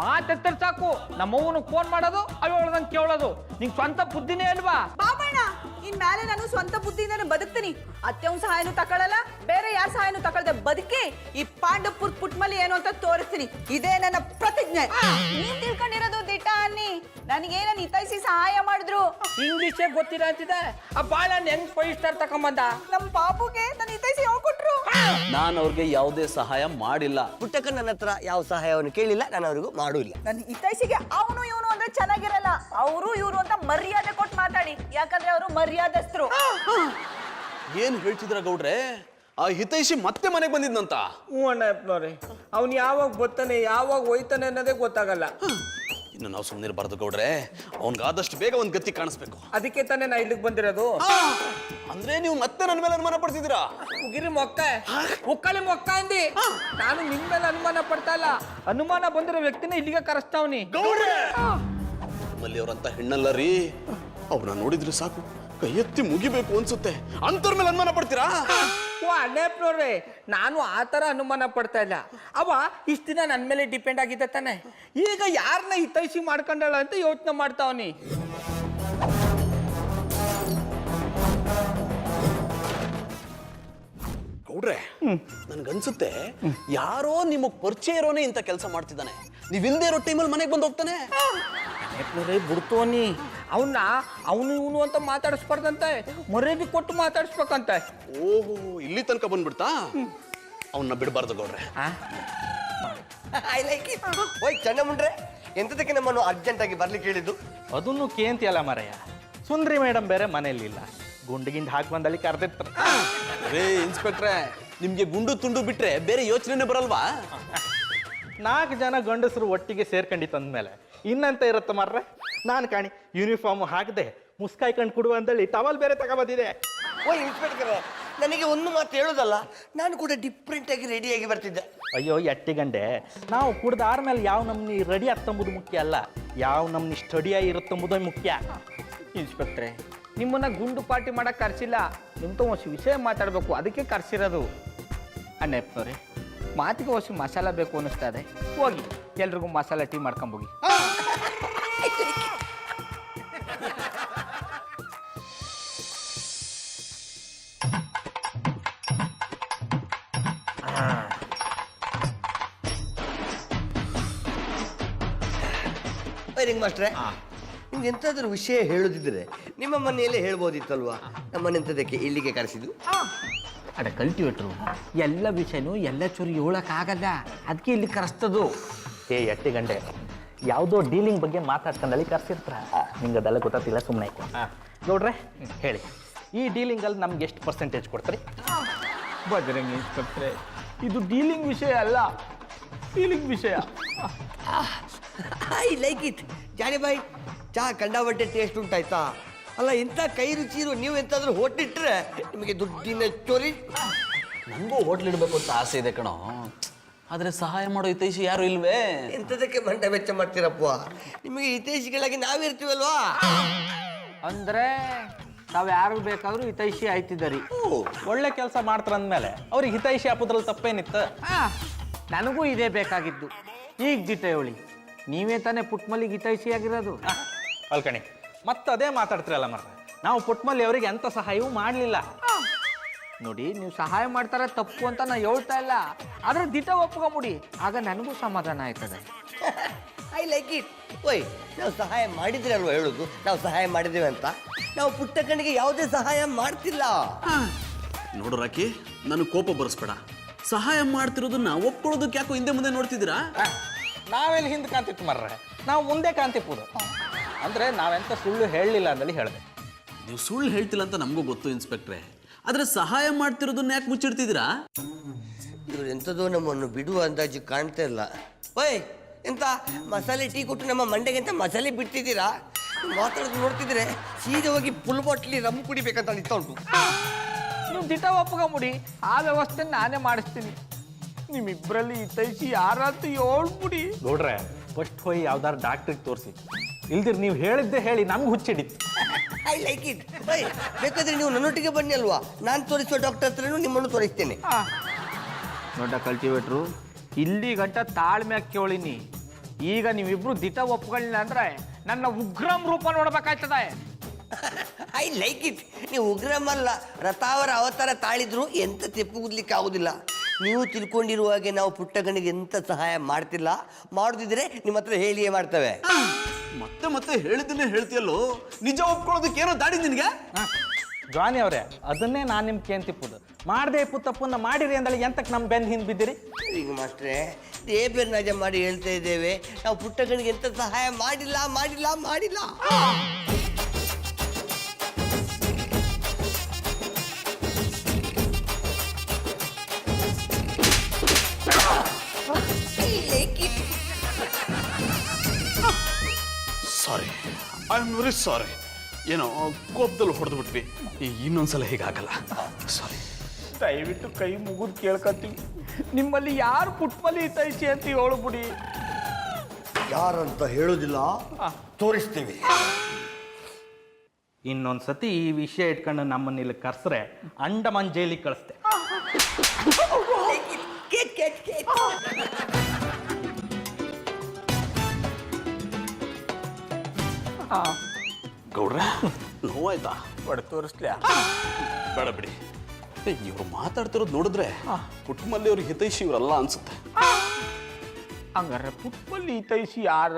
ಮಾತೆತ್ತರ್ ಸಾಕು ನಮ್ಮವ್ವನು ಫೋನ್ ಮಾಡೋದು ಅವಳದಂಗೆ ಕೇಳೋದು ನಿಂಗೆ ಸ್ವಂತ ಬುದ್ಧಿನೇ ಅಲ್ವಾ? ಬಾಬಣ್ಣ ಇನ್ ಮೇಲೆ ನಾನು ಸ್ವಂತ ಬುದ್ಧಿಯಿಂದಾನೆ ಬದುಕ್ತೀನಿ. ಅತ್ತೆಯವ್ನ ಸಹಾಯನೂ ತಗೊಳ್ಳಲ್ಲ, ಬೇರೆ ಯಾರ ಸಹಾಯನೂ ತಗೊಳ್ದೆ ಬದುಕಿ ಈ ಪಾಂಡವಪುರ್ ಪುಟ್ಮಲಿ ಏನು ಅಂತ ತೋರಿಸ್ತೀನಿ. ಇದೇ ನನ್ನ ಪ್ರತಿಜ್ಞೆ. ನೀನ್ ತಿಳ್ಕೊಂಡಿರೋದು ದಿಟ್ಟ ಅನ್ನಿ. ನನಗೇನ ಹಿತೈಷಿ ಸಹಾಯ ಮಾಡಿದ್ರು. ಇಂಗ್ಲಿಷೇ ಗೊತ್ತಿಲ್ಲ ಅಂತಿದೆ. ಆ ಬಾಳಣ್ಣ ಹೆಂಗ್ 5 ಸ್ಟಾರ್ ತಕೊಂಬಂದ? ನಮ್ ಬಾಬುಗೆ ನನ್ನ ಹಿತೈಷಿ ಯಾವ ಕೊಟ್ರು? ನಾನು ಅವ್ರಿಗೆ ಯಾವುದೇ ಸಹಾಯ ಮಾಡಿಲ್ಲ. ಪುಟ್ಟಕ್ಕ ನನ್ನ ಹತ್ರ ಯಾವ ಸಹಾಯವನ್ನು ಕೇಳಿಲ್ಲ, ನಾನು ಅವ್ರಿಗೂ ಮಾಡೂ ಇಲ್ಲ. ನನ್ನ ಹಿತೈಷಿಗೆ ಅವನು ಇವನು ಅಂದ್ರೆ ಚೆನ್ನಾಗಿರಲ್ಲ. ಅವರು ಇವರು ಅಂತ ಮರ್ಯಾದೆ ಕೊಟ್ಟು ಮಾತಾಡಿ, ಯಾಕಂದ್ರೆ ಅವರು ಮರ್ಯಾದಸ್ಥರು. ಏನ್ ಹೇಳ್ತಿದ್ರ ಗೌಡ್ರೆ? ಆ ಹಿತೈಷಿ ಮತ್ತೆ ಮನೆಗೆ ಬಂದಿದ್ನಂತ? ಹ್ಞೂ ಅಣ್ಣಪ್ಪನವ್ರೆ, ಅವ್ನು ಯಾವಾಗ ಬರ್ತಾನೆ ಯಾವಾಗ ಹೋಯ್ತಾನೆ ಅನ್ನೋದೇ ಗೊತ್ತಾಗಲ್ಲ. ಇನ್ನು ನಾವು ಸುಮ್ಮನಿರಬಾರ್ದು ಗೌಡ್ರೆ, ಅವನ್ಗಾದಷ್ಟು ಬೇಗ ಒಂದ್ ಗತಿ ಕಾಣಿಸ್ಬೇಕು. ಅದಕ್ಕೆ ತಾನೇ ನಾ ಇಲ್ಲಿಗೆ ಬಂದಿರೋದು. ಅಂದ್ರೆ ನೀವು ಮತ್ತೆ ನನ್ನ ಮೇಲೆ ಅನುಮಾನ ಪಡ್ತಿದ್ದೀರಾ? ಉಗಿರಿ ಮೊಕ್ಕ ಉಕ್ಕಳಿ ಮೊಕ್ಕ ಅಂದಿ. ನಾನು ನಿನ್ ಮೇಲೆ ಅನುಮಾನ ಪಡ್ತಾ ಇಲ್ಲ, ಅನುಮಾನ ಬಂದಿರೋ ವ್ಯಕ್ತಿನ ಇಲ್ಲಿಗೆ ಕರೆಸ್ತಾವ್ನಿ. ನಮ್ಮಲ್ಲಿ ಅವರಂತ ಹೆಣ್ಣಲ್ಲ ರೀ, ಅವ್ರನ್ನ ನೋಡಿದ್ರೆ ಸಾಕು ಕೈ ಎತ್ತಿ ಮುಗಿಬೇಕು ಅನ್ಸುತ್ತೆ. ಅಂತವ್ರ ಮೇಲೆ ಅನುಮಾನ ಪಡ್ತೀರಾ? ಓ ಅಣ್ಣಪ್ಪನವ್ರೆ, ನಾನು ಆ ಥರ ಅನುಮಾನ ಪಡ್ತಾ ಇಲ್ಲ. ಅವ ಇಷ್ಟ ದಿನ ನನ್ನ ಮೇಲೆ ಡಿಪೆಂಡ್ ಆಗಿದ್ದ ತಾನೆ. ಈಗ ಯಾರನ್ನ ಹಿತೈಷಿ ಮಾಡ್ಕೊಂಡಳ ಅಂತ ಯೋಚನೆ ಮಾಡ್ತಾವನಿ. ಗೌಡ್ರೆ, ನನ್ಗನ್ಸುತ್ತೆ ಯಾರೋ ನಿಮಗ್ ಪರಿಚಯ ಇರೋನೇ ಇಂಥ ಕೆಲಸ ಮಾಡ್ತಿದ್ದಾನೆ. ನೀವಿಲ್ದೇ ಇರೋ ಟೈಮಲ್ಲಿ ಮನೆಗೆ ಬಂದು ಹೋಗ್ತಾನೆ. ಬಿಡ್ತೋನಿ ಅವನ್ನ ಅವನು ಇವನು ಅಂತ ಮಾತಾಡಿಸ್ಬಾರ್ದಂತೆ, ಮರ್ಯಾದೆ ಕೊಟ್ಟು ಮಾತಾಡಿಸ್ಬೇಕಂತೆ. ಓಹೋ, ಇಲ್ಲಿ ತನಕ ಬಂದ್ಬಿಡ್ತಾ? ಅವನ್ನ ಬಿಡಬಾರ್ದು ಗೌಡ್ರೆ. I like it. ಓಯ್ ಚಂಡ ಮುಂಡ್ರೆ, ಎಂತದಕ್ಕೆ ನಮ್ಮನ್ನು ಅರ್ಜೆಂಟ್ ಆಗಿ ಬರ್ಲಿಕ್ಕೆ ಹೇಳಿದ್ದು? ಅದನ್ನು ಕೇಂತಿಯಲ್ಲ ಮರಯ್ಯ. ಸುಂದ್ರಿ ಮೇಡಮ್ ಬೇರೆ ಮನೇಲಿ ಇಲ್ಲ, ಗುಂಡಿಗಿಂಡ್ ಹಾಕಿ ಬಂದಲ್ಲಿ ಕರೆದಿರ್ತಾರೆ. ರೇ ಇನ್ಸ್ಪೆಕ್ಟ್ರೆ, ನಿಮ್ಗೆ ಗುಂಡು ತುಂಡು ಬಿಟ್ರೆ ಬೇರೆ ಯೋಚನೆ ಬರಲ್ವಾ? 4 ಜನ ಗಂಡಸರು ಒಟ್ಟಿಗೆ ಸೇರ್ಕೊಂಡಿತ್ತು ಅಂದ್ಮೇಲೆ ಇನ್ನಂತ ಇರುತ್ತೆ ಮಾರ್ರೆ. ನಾನು ಕಾಣಿ ಯೂನಿಫಾರ್ಮ್ ಹಾಕದೆ ಮುಸ್ಕಾಯ್ಕೊಂಡು ಕೊಡುವ ಅಂತೇಳಿ ಟವಲ್ ಬೇರೆ ತಗೊಬಂದಿದೆ. ಓಯ್ ಇನ್ಸ್ಪೆಕ್ಟರ್, ನನಗೆ ಒಂದು ಮಾತು ಹೇಳೋದಲ್ಲ, ನಾನು ಕೂಡ ಡಿಫ್ರೆಂಟ್ ಆಗಿ ರೆಡಿಯಾಗಿ ಬರ್ತಿದ್ದೆ. ಅಯ್ಯೋ ಎಟ್ಟಿಗಂಡೆ, ನಾವು ಕುಡ್ದಾದ್ಮೇಲೆ ಯಾವ ನಮ್ನಿ ರೆಡಿ ಆಗ್ತಂಬುದು ಮುಖ್ಯ ಅಲ್ಲ, ಯಾವ ನಮ್ನಿ ಸ್ಟಡಿಯಾಗಿ ಇರುತ್ತಂಬುದು ಮುಖ್ಯ. ಇನ್ಸ್ಪೆಕ್ಟ್ರೆ, ನಿಮ್ಮನ್ನ ಗುಂಡು ಪಾರ್ಟಿ ಮಾಡಕ್ ಕರ್ಸಿಲ್ಲ, ನಿಮ್ತ ಹೊಸ ವಿಷಯ ಮಾತಾಡ್ಬೇಕು, ಅದಕ್ಕೆ ಕರ್ಸಿರೋದು. ಅಣ್ಣಪ್ಪನವ್ರೆ, ಮಾತಿಗೆ ಹೊಸ ಮಸಾಲ ಬೇಕು ಅನ್ನಿಸ್ತಾ ಇದೆ. ಹೋಗಿ ಎಲ್ರಿಗೂ ಮಸಾಲ ಟೀ ಮಾಡ್ಕೊಂಬೋಗಿ. ರಿಂಗ್ ಮಾಸ್ಟ್ರೆ, ನಿಮ್ಗೆ ಎಂತಾದ್ರೂ ವಿಷಯ ಹೇಳೋದಿದ್ರೆ ನಿಮ್ಮ ಮನೆಯಲ್ಲೇ ಹೇಳ್ಬೋದಿತ್ತಲ್ವಾ? ನಮ್ಮನ್ನ ಎಂತದಕ್ಕೆ ಇಲ್ಲಿಗೆ ಕರೆಸಿದ್ದು? ಅಡ ಕಲ್ಟಿವೇಟ್ರು, ಎಲ್ಲ ವಿಷಯನೂ ಎಲ್ಲ ಚೂರಿ ಹೇಳಕ್ಕಾಗಲ್ಲ, ಅದಕ್ಕೆ ಇಲ್ಲಿ ಕರೆಸ್ತದು. ಏ ಎಟ್ಟಿಗಂಡೆ, ಯಾವುದೋ ಡೀಲಿಂಗ್ ಬಗ್ಗೆ ಮಾತಾಡ್ಕೊಂಡಲ್ಲಿ ಕರ್ಸಿರ್ತಾರ, ನಿಂಗೆ ಅದೆಲ್ಲ ಗೊತ್ತಿಲ್ಲ, ಸುಮ್ಮನೆ ನೋಡ್ರೆ ಹೇಳಿ, ಈ ಡೀಲಿಂಗಲ್ಲಿ ನಮ್ಗೆ ಎಷ್ಟು ಪರ್ಸೆಂಟೇಜ್ ಕೊಡ್ತಾರೆ? ಬಜರಂಗಿ ಇನ್ಸ್ಪೆಕ್ಟ್ರೆ, ಇದು ಡೀಲಿಂಗ್ ವಿಷಯ ಅಲ್ಲ, ಫೀಲಿಂಗ್ ವಿಷಯ. I like it. Johnny boy, ಚಹಾ ಕಂಡಾಬಟ್ಟೆ ಟೇಸ್ಟ್ ಉಂಟಾಯ್ತಾ? ಅಲ್ಲ, ಇಂಥ ಕೈ ರುಚಿ ಇರೋ ನೀವು ಎಂತಾದ್ರೂ ಹೋಟ್ಲಿಟ್ರೆ ನಿಮಗೆ ದುಡ್ಡಿನ ಚೋರಿ. ನನಗೂ ಹೋಟ್ಲ್ ಇಡಬೇಕು ಅಂತ ಆಸೆ ಇದೆ ಕಣೋ, ಆದ್ರೆ ಸಹಾಯ ಮಾಡೋ ಹಿತೈಷಿ ಯಾರು ಇಲ್ವೇ? ಎಂಥದಕ್ಕೆ ಮಂಟ ವೆಚ್ಚ ಮಾಡ್ತೀರಪ್ಪ? ನಿಮಗೆ ಹಿತೈಷಿಗಳಾಗಿ ನಾವಿರ್ತೀವಲ್ವಾ? ಅಂದ್ರೆ ನಾವ್ ಯಾರು ಬೇಕಾದ್ರೂ ಹಿತೈಷಿ ಆಯ್ತಿದ್ದರಿ. ಒಳ್ಳೆ ಕೆಲಸ ಮಾಡ್ತಾರ ಅಂದಮೇಲೆ ಅವ್ರಿಗೆ ಹಿತೈಷಿ ಹಾಕೋದ್ರಲ್ಲಿ ತಪ್ಪೇನಿತ್ತು? ನನಗೂ ಇದೇ ಬೇಕಾಗಿದ್ದು. ಈಗ ದಿಟ ಹೇಳಿ, ನೀವೇ ತಾನೇ ಪುಟ್ಮಲ್ಲಿಗೆ ಹಿತೈಷಿ ಆಗಿರೋದು. ಅಲ್ಕಣಿ, ಮತ್ತೆ ಅದೇ ಮಾತಾಡ್ತಿರಲ್ಲ ಮರ. ನಾವು ಪುಟ್ಮಲ್ಲಿ ಅವರಿಗೆ ಎಂಥ ಸಹಾಯವೂ ಮಾಡಲಿಲ್ಲ. ನೋಡಿ, ನೀವು ಸಹಾಯ ಮಾಡ್ತಾರ ತಪ್ಪು ಅಂತ ನಾ ಹೇಳ್ತಾ ಇಲ್ಲ, ಆದ್ರೆ ದಿಟ ಒಪ್ಕೊಂಬಿಡಿ, ಆಗ ನನಗೂ ಸಮಾಧಾನ ಆಯ್ತದೆ. I like it. ಓಯ್, ನಾವು ಸಹಾಯ ಮಾಡಿದ್ರೆ ಅಲ್ವಾ ಹೇಳೋದು ನಾವು ಸಹಾಯ ಮಾಡಿದ್ದೇವೆ ಅಂತ? ನಾವು ಪುಟ್ಟ ಕಣ್ಣಿಗೆ ಯಾವುದೇ ಸಹಾಯ ಮಾಡ್ತಿಲ್ಲ. ನೋಡು ರಾಕಿ, ನನಗೆ ಕೋಪ ಬರಿಸ್ಬೇಡ. ಸಹಾಯ ಮಾಡ್ತಿರೋದನ್ನ ಒಪ್ಕೊಳ್ಳೋದಕ್ಕೆ ಯಾಕೋ ಹಿಂದೆ ಮುಂದೆ ನೋಡ್ತಿದ್ದೀರಾ? ನಾವೆಲ್ಲಿ ಹಿಂದೆ ಕಾಂತಿತ್ತು ಮರ್ರೆ, ನಾವು ಮುಂದೆ ಕಾಂತಿಪ್ಪುದು. ಅಂದ್ರೆ ನಾವೆಂತ ಸುಳ್ಳು ಹೇಳಲಿಲ್ಲ ಅಂದಲ್ಲಿ ಹೇಳಿದೆ. ನೀವು ಸುಳ್ಳು ಹೇಳ್ತಿಲ್ಲ ಅಂತ ನಮಗೂ ಗೊತ್ತು ಇನ್ಸ್ಪೆಕ್ಟ್ರೆ, ಆದ್ರೆ ಸಹಾಯ ಮಾಡ್ತಿರೋದನ್ನ ಯಾಕೆ ಮುಚ್ಚಿಡ್ತಿದ್ದೀರಾ? ಇವ್ರು ಎಂಥದೋ ನಮ್ಮನ್ನು ಬಿಡುವ ಅಂದಾಜು ಕಾಣ್ತಾ ಇಲ್ಲ. ಓಯ್, ಎಂತ ಮಸಾಲೆ ಟೀ ಕೊಟ್ಟು ನಮ್ಮ ಮಂಡೆಗೆ ಅಂತ ಮಸಾಲೆ ಬಿಡ್ತಿದ್ದೀರಾ? ಮಾತಾಡೋದು ನೋಡ್ತಿದ್ರೆ ಸೀದಾ ಹೋಗಿ ಫುಲ್ ಬಾಟ್ಲಿ ರಮ್ ಕುಡಿಬೇಕಂತ ಅನಿಸ್ತಾ ಉಂಟು. ನೀವು ದಿಟ ಒಪ್ಕೊಂಬಿಡಿ, ಆ ವ್ಯವಸ್ಥೆ ನಾನೇ ಮಾಡಿಸ್ತೀನಿ. ನಿಮ್ಮಿಬ್ಬರಲ್ಲಿ ಹಿತೈಷಿ ಯಾರಂತ ಹೇಳ್ಬಿಡಿ. ನೋಡ್ರೆ, ಫಸ್ಟ್ ಹೋಗಿ ಯಾವ್ದಾರು ಡಾಕ್ಟ್ರಿಗೆ ತೋರಿಸಿ, ಇಲ್ದಿರ್ ನೀವು ಹೇಳಿದ್ದೆ ಹೇಳಿ ನಮ್ಗೆ ಹುಚ್ಚಿಡಿತ್ತು. I like it. ಬೇಕಾದ್ರೆ ನೀವು ನನ್ನೊಟ್ಟಿಗೆ ಬನ್ನಿ ಅಲ್ವಾ, ನಾನು ತೋರಿಸೋ ಡಾಕ್ಟರ್ ಹತ್ರನೂ ನಿಮ್ಮನ್ನು ತೋರಿಸ್ತೇನೆ. ದೊಡ್ಡ ಕಲ್ಟಿವೇಟ್ರು, ಇಲ್ಲಿ ಗಂಟ ತಾಳ್ಮೆ ಕೇಳಿನಿ. ಈಗ ನೀವಿಬ್ರು ದಿಟ ಒಪ್ಕೊಳ್ಳಿಲ್ಲ ಅಂದ್ರೆ ನನ್ನ ಉಗ್ರಂ ರೂಪ ನೋಡ್ಬೇಕಾಯ್ತದೆ. I like it. ನೀವು ಉಗ್ರಮಲ್ಲ, ರಥಾವರ ಅವತಾರ ತಾಳಿದ್ರು ಎಂತ ತೆಪ್ಪುಗುದ್ಲಿಕ್ಕೆ ಆಗುದಿಲ್ಲ. ನೀವು ತಿಳ್ಕೊಂಡಿರುವ ಹಾಗೆ ನಾವು ಪುಟ್ಟಗನಿಗೆ ಎಂತ ಸಹಾಯ ಮಾಡ್ತಿಲ್ಲ. ಮಾಡದಿದ್ರೆ ನಿಮ್ಮ ಹತ್ರ ಹೇಳಿಯೇ ಮಾಡ್ತೇವೆ. ಮತ್ತೆ ಮತ್ತೆ ಹೇಳಿದ್ದನ್ನೇ ಹೇಳ್ತೀಯಲ್ಲೋ, ನಿಜ ಒಪ್ಕೊಳ್ಳೋದಕ್ಕೆ ಏನೋ ದಾಡಿ ನಿನಗೆ? ಜಾನಿ ಅವರೇ, ಅದನ್ನೇ ನಾನು ನಿಮ್ಗೆ ಕೇಂತಿಪ್ಪುದು. ಮಾಡದೆ ತಪ್ಪನ್ನ ಮಾಡಿರಿ ಅಂದಳಿ ಎಂತಕ್ಕೆ ನಮ್ಮ ಬೆನ್ನು ಹಿಂದೆ ಬಿದ್ದಿರಿ? ಈಗ ಮಾಸ್ಟ್ರೆ, ದೇಬೇರ್ನಾಜ ಮಾಡಿ ಹೇಳ್ತಾ ಇದ್ದೇವೆ, ನಾವು ಪುಟ್ಟಗನಿಗೆ ಎಂತ ಸಹಾಯ ಮಾಡಿಲ್ಲ ಮಾಡಿಲ್ಲ ಮಾಡಿಲ್ಲ. ಸಾರಿ, ಐ ಆಮ್ ವೆರಿ ಸಾರಿ. ಏನೋ ಕೋಪದಲ್ಲಿ ಹೊಡೆದು ಬಿಟ್ವಿ. ಇನ್ನೊಂದ್ಸಲ ಹೀಗಾಗಲ್ಲ. ಸಾರಿ. ದಯವಿಟ್ಟು ಕೈ ಮುಗಿದು ಕೇಳ್ಕೊತೀವಿ, ನಿಮ್ಮಲ್ಲಿ ಯಾರು ಪುಟ್ಮಲಿ ಹಿತೈಷಿ ಅಂತ ಹೇಳು ಬಿಡಿ. ಯಾರಂತ ಹೇಳುದಿಲ್ಲ, ತೋರಿಸ್ತೀವಿ. ಇನ್ನೊಂದ್ಸತಿ ಈ ವಿಷಯ ಇಟ್ಕೊಂಡು ನಮ್ಮನ್ನ ಇಲ್ಲಿ ಕರ್ಸ್ರೆ ಅಂಡಮಾನ್ ಜೈಲಿಗೆ ಕಳಿಸ್ತೆ. ಗೌಡ್ರೆ, ನೋವಾಯ್ತಾ? ಬಡ ತೋರಿಸ್ಲ್ಯಾ? ಬೇಡ ಬಿಡಿ. ಇವ್ರು ಮಾತಾಡ್ತಿರೋದು ನೋಡಿದ್ರೆ ಪುಟ್ಟಮಲ್ಲಿ ಅವ್ರಿಗೆ ಹಿತೈಷಿ ಇವರಲ್ಲ ಅನ್ಸುತ್ತೆ. ಹಂಗಾರೆ ಪುಟ್ಮಲಿ ಹಿತೈಷಿ ಯಾರ?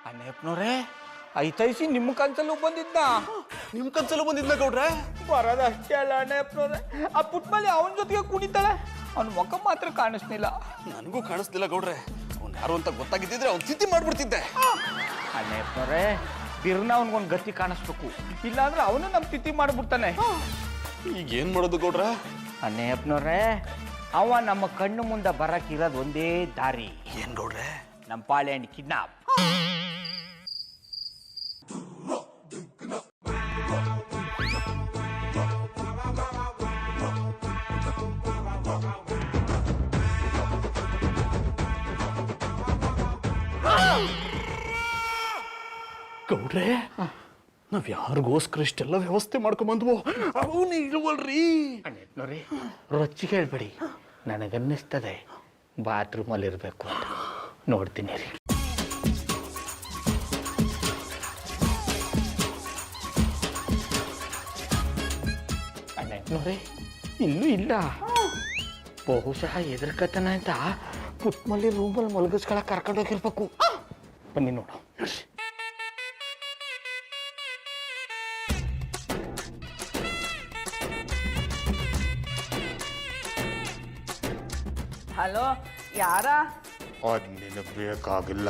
ಅಣ್ಣಪ್ಪನವ್ರೆ, ಹಿತೈಷಿ ನಿಮ್ಮ ಕನ್ಸಲ್ಲೂ ಬಂದಿದ್ದ? ನಿಮ್ ಕನ್ಸಲ್ಲೂ ಬಂದಿದ್ನ ಗೌಡ್ರೆ? ಬರೋದಷ್ಟೇ ಅಲ್ಲ ಅಣ್ಣಪ್ಪನವ್ರೆ, ಆ ಪುಟ್ಮಲಿ ಅವನ ಜೊತೆಗೆ ಕುಣಿತಾಳೆ, ಅವ್ನ ಮುಖ ಮಾತ್ರ ಕಾಣಿಸ್ನಿಲ್ಲ. ನನಗೂ ಕಾಣಿಸ್ತಿಲ್ಲ ಗೌಡ್ರೆ. ಅವ್ನು ಯಾರು ಅಂತ ಗೊತ್ತಾಗಿದ್ದಿದ್ರೆ ಅವ್ನು ತಿಥಿ ಮಾಡ್ಬಿಡ್ತಿದ್ದೆ. ಅಣ್ಣಪ್ಪನವ್ರೆ, ಬಿರ್ನ ಅವನಿಗೊಂದು ಗತಿ ಕಾಣಿಸ್ಬೇಕು, ಇಲ್ಲಾಂದ್ರೆ ಅವನು ನಮ್ಮ ತಿಥಿ ಮಾಡ್ಬಿಡ್ತಾನೆ. ಈಗ ಏನ್ ಮಾಡೋದು ಗೌಡ್ರೆ? ಅಣ್ಣಪ್ಪನವ್ರೆ, ಅವ ನಮ್ಮ ಕಣ್ಣು ಮುಂದೆ ಬರಕ್ಕಿರೋದು ಒಂದೇ ದಾರಿ. ಏನ್ ಗೌಡ್ರೆ? ನಮ್ಮ ಪಾಳ್ಯಣ್ಣ ಕಿಡ್ನಾಪ್. ಗೌಡ್ರೆ, ನಾವ್ ಯಾರಿಗೋಸ್ಕರ ಇಷ್ಟೆಲ್ಲ ವ್ಯವಸ್ಥೆ ಮಾಡ್ಕೊಂಬಂದ್ವೋ ಅವನು ಇರುವಲ್ರಿ. ನೋಡಿ, ರೊಚ್ಚಿಗೆ ಹೇಳ್ಬೇಡಿ, ನನಗನ್ನಿಸ್ತದೆ ಬಾತ್ರೂಮಲ್ಲಿ ಇರಬೇಕು ಅಂತ. ನೋಡ್ತೀನಿ ರೀ. ಅಣ್ಣಪ್ಪನವ್ರೆ, ಇಲ್ಲೂ ಇಲ್ಲ. ಬಹುಶಃ ಎದುರ್ಕತನ ಅಂತ ಪುಟ್ಮಲ್ಲಿ ರೂಮಲ್ಲಿ ಮಲಗಿಸ್ಕೊಳಕ್ ಕರ್ಕೊಂಡೋಗಿರ್ಬೇಕು. ಬನ್ನಿ ನೋಡು. ಹಲೋ, ಯಾರ? ಅದು ನಿನಗೆ ಬೇಕಾಗಿಲ್ಲ.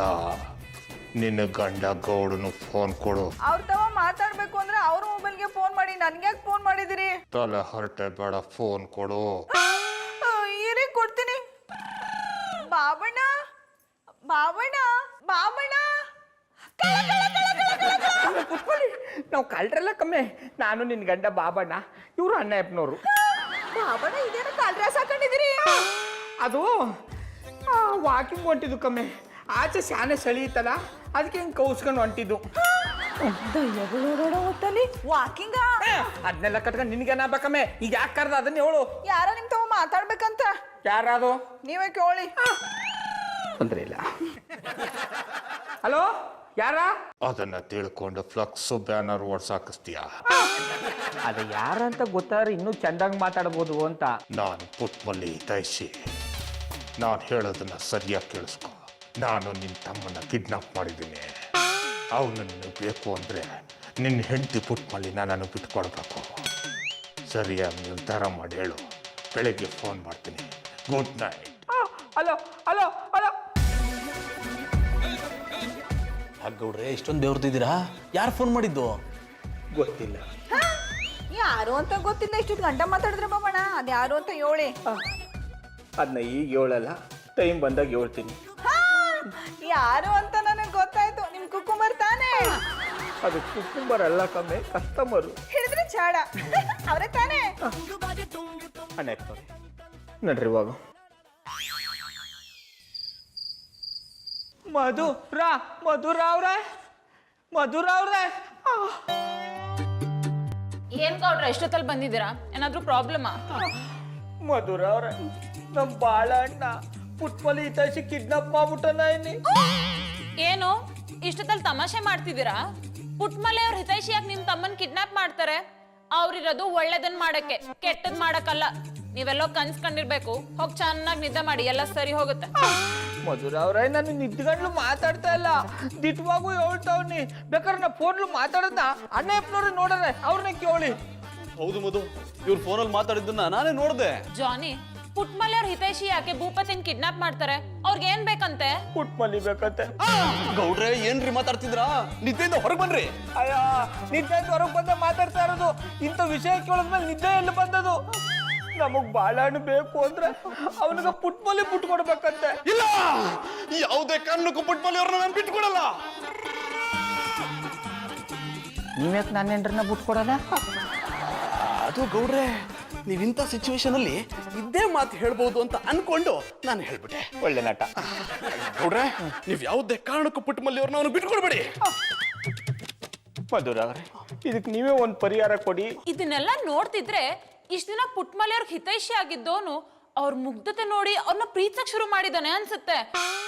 ನಿನ್ನ ಗಂಡ ಗೌಡನು ಫೋನ್ ಕೊಡು. ಅವ್ರ ತವ ಮಾತಾಡ್ಬೇಕು ಅಂದ್ರೆ ಅವ್ರ ಮೊಬೈಲ್ಗೆ ಫೋನ್ ಮಾಡಿ ನನ್ಗ್ಯಾಕೆ ಫೋನ್ ಮಾಡಿದಿರಿ? ತಲೆ ಹೊರಟೆ ಬೇಡ, ಫೋನ್ ಕೊಡು. ಇರಿ, ಕೊಡ್ತೀನಿ. ಬಾಬಣ್ಣ, ಬಾಬಣ್ಣ, ಬಾಬಣ್ಣ. ನಾವು ಕಳ್ರೆಲ್ಲ ಕಮ್ಮಿ. ನಾನು ನಿನ್ನ ಗಂಡ ಬಾಬಣ್ಣ, ಇವರು ಅಣ್ಣಪ್ಪನವರು. ಬಾಬಣ್ಣ, ಇದೇನ ಕಾಲ್ಡ್ರೆಸ್ ಹಾಕೊಂಡಿದಿರಿ? ಅದು ವಾಕಿಂಗ್ ಹೊಂಟಿದ್ದು ಕಮ್ಮಿ. ಆಚೆ ಶಾನೆ ಚಳಿ ಇತ್ತಲ್ಲ, ಅದಕ್ಕೆ ಹಿಂಗೆ ಕೌಸ್ಕೊಂಡು ಹೊಂಟಿದ್ದು. ದಯ್ಯಗಳು ಹೊತ್ತಲ್ಲಿ ವಾಕಿಂಗ? ಅದನ್ನೆಲ್ಲ ಕಟ್ಕೊಂಡು ನಿನಗೇನ ಬೇಕಮ್ಮೆ? ಈಗ ಯಾಕೆ ಕರ್ದ ಅದನ್ನ ಹೇಳು. ಯಾರ ನಿಮ್ ತವ ಮಾತಾಡ್ಬೇಕಂತ? ಯಾರದು? ನೀವೇ ಕೇಳಿ. ತೊಂದ್ರೆ ಇಲ್ಲ. ಹಲೋ, ಯಾರ? ಅದನ್ನ ತಿಳ್ಕೊಂಡು ಫ್ಲಕ್ಸು ಬ್ಯಾನರ್ ಓಡ್ಸಾಕಿಸ್ತೀಯ? ಅದು ಯಾರಂತ ಗೊತ್ತಾದ್ರೆ ಇನ್ನೂ ಚಂದಾಗಿ ಮಾತಾಡ್ಬೋದು ಅಂತ. ನಾನು ಪುಟ್ಮಲ್ಲಿ ಹಿತೈಷಿ. ನಾನು ಹೇಳೋದನ್ನ ಸರಿಯಾಗಿ ಕೇಳಿಸ್ಕೊ. ನಾನು ನಿನ್ನ ತಮ್ಮನ್ನ ಕಿಡ್ನಾಪ್ ಮಾಡಿದ್ದೀನಿ. ಅವನು ನಿನಗೆ ಬೇಕು ಅಂದರೆ ನಿನ್ನ ಹೆಂಡತಿ ಪುಟ್ಮಲ್ಲಿನ ನಾನು ಬಿಟ್ಕೊಡ್ಬೇಕು. ಸರಿಯಾಗಿ ನಿರ್ಧಾರ ಮಾಡಿ ಹೇಳು. ಬೆಳಗ್ಗೆ ಫೋನ್ ಮಾಡ್ತೀನಿ. Good night. Hello hello hello. ಗೌಡ್ರೆ, ಇಷ್ಟೊಂದು ದೇವ್ರದಿದ್ದೀರಾ? ಯಾರು ಫೋನ್ ಮಾಡಿದ್ದು? ಗೊತ್ತಿಲ್ಲ. ಯಾರು ಅಂತ ಗೊತ್ತಿಲ್ಲ. ಇಷ್ಟು ಗಂಟ ಮಾತಾಡಿದ್ರೆ ಬಾಬಣ್ಣ, ಅದು ಯಾರು ಅಂತ ಹೇಳಿ. ಅದನ್ನ ಈಗ ಹೇಳಲ್ಲ, ಟೈಮ್ ಬಂದಾಗ ಹೇಳ್ತೀನಿ. ಯಾರು ಅಂತ ನನಗೆ ಗೊತ್ತಾಯ್ತು. ನಿಮ್ ಕುಕ್ಕುಂಬರ್ ತಾನೇ? ಅದು ಕುಕ್ಕುಂಬರ್ ಅಲ್ಲ ಕಮ್ಮಿ ಕಸ್ಟಮರು. ಹಿಡಿದ್ರೆ ಚಾಡ ಅವರೇ ತಾನೇ. ಅಣ್ಣಪ್ಪವ್ರೆ ನಡ್ರಿ ಇವಾಗ. ಮಧುರ ಅವ್ರೆ ಏನ್ ಗೌಡ್ರ ಎಷ್ಟೊತ್ತಲ್ಲಿ ಬಂದಿದ್ದೀರಾ? ಏನಾದ್ರೂ ಪ್ರಾಬ್ಲಮಾ? ಮಧುರ ಅವ್ರೆ, ನಮ್ ಬಾಳ ಅಣ್ಣ ಪುಟ್ಮಲಿ ಹಿತೈಷಿ ಕಿಡ್ನಾಪ್ ಮಾಡ್ಬಿಟ್ಟನ ಇಲ್ಲಿ. ಏನು ಇಷ್ಟೊತ್ತಲ್ಲಿ ತಮಾಷೆ ಮಾಡ್ತಿದ್ದೀರಾ? ಪುಟ್ಮಲೆ ಅವ್ರ ಹಿತೈಷಿ ಯಾಕೆ ನಿಮ್ ತಮ್ಮನ್ ಕಿಡ್ನಾಪ್ ಮಾಡ್ತಾರೆ? ಅವ್ರಿರೋದು ಒಳ್ಳೇದನ್ ಮಾಡಕ್ಕೆ, ಕೆಟ್ಟದ್ ಮಾಡಕ್ಕಲ್ಲ. ನೀವೆಲ್ಲೋ ಕನ್ಸ್ಕೊಂಡಿರ್ಬೇಕು. ಹೋಗ್ ಚೆನ್ನಾಗಿ ನಿದ್ದೆ ಮಾಡಿ, ಎಲ್ಲ ಸರಿ ಹೋಗುತ್ತೆ. ಮಧುರ ಅವ್ರೆ, ನಾನು ನಿದ್ಗಂಡ್ಲು ಮಾತಾಡ್ತಾ ಇಲ್ಲ, ದಿಟ್ವಾಗೂ ಹೇಳ್ತಾವ್ನಿ. ಬೇಕಾದ್ರೆ ನಾ ಫೋನ್ಲು ಮಾತಾಡದ್ನ ಅಣ್ಣಪ್ಪನವ್ರು ನೋಡ್ರೆ ಅವ್ರನ್ನ ಕೇಳಿ. ಹೌದು ಮಧು, ಇವ್ರ ಫೋನಲ್ಲಿ ಮಾತಾಡಿದ್ದನ್ನ ನಾನೇ ನೋಡ್ದೆ. ಜಾನಿ, ಪುಟ್ಮಲೆ ಅವ್ರ ಹಿತೈಷಿ ಯಾಕೆ ಭೂಪತಿನ್ ಕಿಡ್ನಾಪ್ ಮಾಡ್ತಾರೆ? ಅವ್ರಿಗೆ ಏನ್ ಬೇಕಂತೆ? ಪುಟ್ಮಲಿ ಬೇಕಂತೆ. ಗೌಡ್ರೆ ಏನ್ರಿ ಮಾತಾಡ್ತಿದ್ರಾ? ನಿದ್ದೆಯಿಂದ ಹೊರಗೆ ಬನ್ರಿ. ಅಯ್ಯ, ನಿದ್ದೆ ಹೊರಗೆ ಬಂದ ಮಾತಾಡ್ತಾ ಇರೋದು. ಇಂಥ ವಿಷಯ ಕೇಳಿದ್ಮೇಲೆ ನಿದ್ದೆ ಎಲ್ಲಿ ಬಂದದು? ನಮಗ್ ಬಾಳೆಹಣ್ಣು ಬೇಕು ಅಂದ್ರೆ ಅವನಿಗೆ ಪುಟ್ಮಲಿ ಬಿಟ್ಟು ಕೊಡ್ಬೇಕಂತೆ. ಇಲ್ಲ, ಯಾವುದೇ ಕಾರಣಕ್ಕೂ ಪುಟ್ಮಲಿ ಅವ್ರನ್ನ ನಾನು ಬಿಟ್ಕೊಡಲ್ಲ. ನೀವ್ಯಾಕೆ ನಾನೇನ್ರನ್ನ ಬಿಟ್ಟು ಕೊಡೋದ? ಅದು ಗೌಡ್ರೆ, ನೀವಿಂಥ ಸಿಚುವೇಶನ್ ಅಲ್ಲಿ ಇದ್ದೇ ಮಾತು ಹೇಳ್ಬೋದು ಅಂತ ಅನ್ಕೊಂಡು ನಾನು ಹೇಳ್ಬಿಟ್ಟೆ. ಒಳ್ಳೆ ನಟ. ಗೌಡ್ರೆ, ನೀವ್ ಯಾವುದೇ ಕಾರಣಕ್ಕೂ ಪುಟ್ಮಲ್ಲಿ ಅವ್ರನ್ನ ಅವನು ಬಿಟ್ಕೊಡ್ಬೇಡಿ. ಮಧುರ ಅವ್ರೆ, ಇದಕ್ಕೆ ನೀವೇ ಒಂದು ಪರಿಹಾರ ಕೊಡಿ. ಇದನ್ನೆಲ್ಲ ನೋಡ್ತಿದ್ರೆ ಇಷ್ಟ ದಿನ ಪುಟ್ಮಲೆ ಅವ್ರಿಗೆ ಹಿತೈಷಿ ಆಗಿದ್ದೋನು ಅವ್ರ ಮುಗ್ಧತೆ ನೋಡಿ ಅವ್ರನ್ನ ಪ್ರೀತಿಸಕ್ ಶುರು ಮಾಡಿದಾನೆ ಅನ್ಸುತ್ತೆ.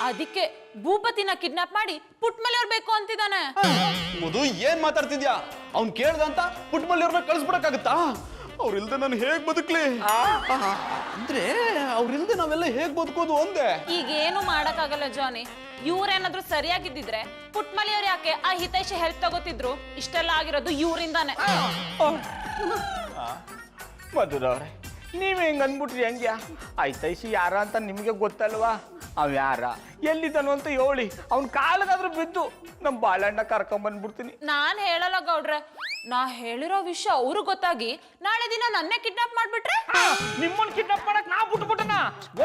ಅದಕ್ಕೆ ಭೂಪತಿನ ಕಿಡ್ನಾಪ್ ಮಾಡಿ ಪುಟ್ಮಲೆ ಅವ್ರು ಬೇಕು ಅಂತಿದ್ದಾನೆ. ಮಧು, ಏನ್ ಮಾತಾಡ್ತಿದ್ಯಾ? ಅವ್ನ್ ಕೇಳ್ದಂತ ಪುಟ್ಮಲ್ಲಿ ಅವ್ರನ್ನ ಕಳಿಸ್ಬಿಡಕ್ಕಾಗತ್ತಾ? ಅವ್ರಿಲ್ದೆ ನಾನು ಹೇಗ್ ಬದುಕ್ಲಿ? ಅಂದ್ರೆ ಅವ್ರಿಲ್ದೆ ನಾವೆಲ್ಲ ಹೇಗ್ ಬದುಕೋದು ಅಂದೆ. ಈಗ ಏನು ಮಾಡಕ್ಕಾಗಲ್ಲ ಜಾನಿ. ಇವ್ರೇನಾದ್ರೂ ಸರಿಯಾಗಿದ್ದಿದ್ರೆ ಪುಟ್ಮಲಿ ಅವ್ರು ಯಾಕೆ ಆ ಹಿತೈಷಿ ಹೆಲ್ಪ್ ತಗೋತಿದ್ರು? ಇಷ್ಟೆಲ್ಲ ಆಗಿರೋದು ಇವ್ರಿಂದಾನೆ. ಮಧುರ ಅವ್ರೆ, ನೀವ್ ಹೆಂಗ್ ಅನ್ಬಿಟ್ರಿ ಹೆಂಗ್ಯಾ? ಆಯ್ತೈಸಿ ಯಾರ ಅಂತ ನಿಮ್ಗೆ ಗೊತ್ತಲ್ವಾ? ಅವ್ ಯಾರ, ಎಲ್ಲಿದ್ದಾನು ಅಂತ ಹೇಳಿ ಅವ್ನ ಕಾಲಗಾದ್ರೂ ಬಿದ್ದು ನಮ್ ಬಾಳಣ್ಣ ಕರ್ಕೊಂಬಂದ್ಬಿಡ್ತೀನಿ. ನಾನ್ ಹೇಳಲ್ಲ ಗೌಡ್ರೆ. ನಾ ಹೇಳಿರೋ ವಿಷಯ ಅವ್ರು ಗೊತ್ತಾಗಿ ನಾಳೆ ದಿನ ನನ್ನೇ ಕಿಡ್ನಾಪ್ ಮಾಡ್ಬಿಟ್ರೆ? ನಿಮ್ಮನ್ ಕಿಡ್ನಾಪ್ ಮಾಡಕ್ ನಾ ಬಿಟ್ಬಿಟ್ಟನ